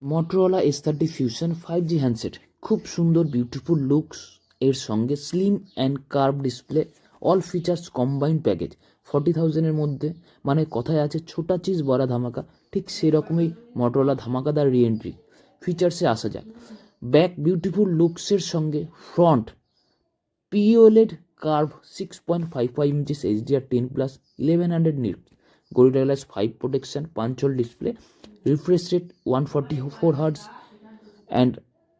Motorola S30fusion 5G handset, খুব সুন্দর beautiful looks এর সঙ্গে slim and curve display, all features combined package 40,000-এর মধ্যে। মানে কথায় আছে ছোটা চিজ বড়া ধামাকা, ঠিক সেরকমই Motorola ধামাকাদার রিএন্ট্রি। ফিচার্সে আসা যাক। ব্যাক বিউটিফুল লুকসের সঙ্গে front POLED curve 6.55 inches HDR10+, 1100 nits, Gorilla Glass 5 protection, punch hole display, refresh rate 144 Hz and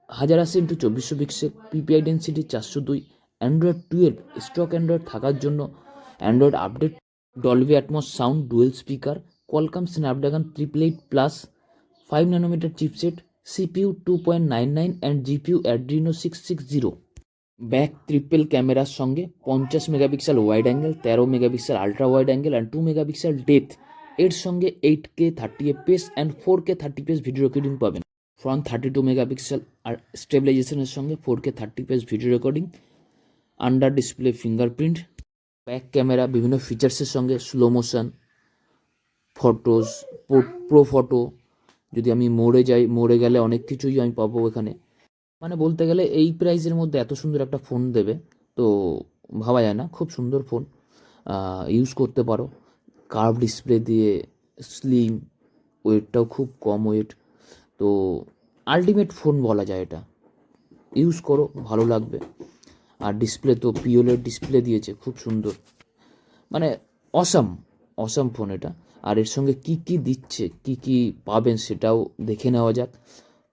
1080x2400 pixel, PPI density 402, Android 12 stock Android থাকার জন্য Android update, Dolby atoms sound, dual speaker, Qualcomm Snapdragon 888+ 5 nanometer chipset, CPU 2.99 and GPU Adreno 660। Back triple ক্যামেরার সঙ্গে 50 megapixel wide angle, 13 megapixel ultra wide angle and 2 megapixel depth. এর সঙ্গে 8K 30fps and 4K 30fps video recording পাবেন। Front 32 megapixel আর স্টেবিলাইজেশনের সঙ্গে 4K 30fps video recording, under display fingerprint. Back camera বিভিন্ন ফিচার্সের সঙ্গে slow motion, photos, pro photo, যদি আমি মরে গেলে অনেক কিছুই আমি পাবো এখানে। মানে বলতে গেলে এই প্রাইসের মধ্যে এত সুন্দর একটা ফোন দেবে তো ভাবা যায় না। খুব সুন্দর ফোন, ইউজ করতে পারো। কার্ভ ডিসপ্লে দিয়ে, স্লিম, ওয়েটটাও খুব কম ওয়েট, তো আলটিমেট ফোন বলা যায় এটা। ইউজ করো, ভালো লাগবে। আর ডিসপ্লে তো পিওলের ডিসপ্লে দিয়েছে, খুব সুন্দর, মানে অসাম ফোন এটা। আর এর সঙ্গে কি কি দিচ্ছে, কি কি পাবেন সেটাও দেখে নেওয়া যাক।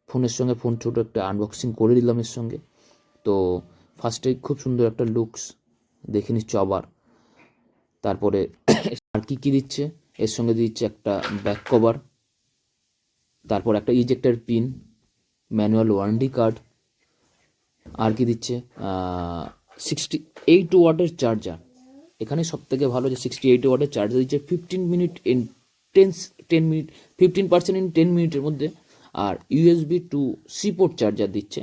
ফোনের সঙ্গে ফোন ছোটো একটা আনবক্সিং করে দিলাম এর সঙ্গে। তো ফার্স্টে খুব সুন্দর একটা লুকস দেখে নিচ্ছ আবার। তারপরে আর কি কি দিচ্ছে, এর সঙ্গে দিচ্ছে একটা ব্যাক কভার, তারপর একটা ejector pin, manual warranty card. আর কি দিচ্ছে, 68 ওয়াটের চার্জার। এখানে সব থেকে ভালো যে 68 ওয়াটের চার্জার দিচ্ছে 15% ইন 10 মিনিটের মধ্যে। আর USB to C port charger দিচ্ছে।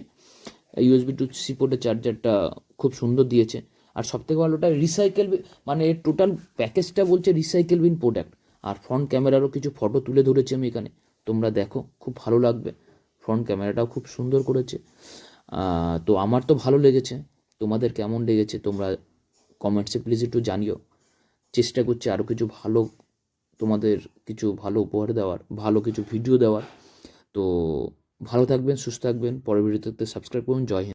USB টু সি পোর্টের চার্জারটা খুব সুন্দর দিয়েছে। আর সবথেকে ভালোটা রিসাইকেল, মানে টোটাল প্যাকেজটা বলছে রিসাইকেল বিন প্রোডাক্ট। আর ফ্রন্ট ক্যামেরারও কিছু ফটো তুলে ধরেছি আমি এখানে, তোমরা দেখো, খুব ভালো লাগবে। ফ্রন্ট ক্যামেরাটাও খুব সুন্দর করেছে। তো আমার তো ভালো লেগেছে, তোমাদের কেমন লেগেছে তোমরা কমেন্টসে প্লিজ একটু জানিও। চেষ্টা করছি আরও কিছু ভালো, তোমাদের কিছু ভালো উপহার দেওয়ার, ভালো কিছু ভিডিও দেওয়ার। তো ভালো থাকবেন, সুস্থ থাকবেন। পরের ভিডিওতে সাবস্ক্রাইব করুন। জয় হিন্দ।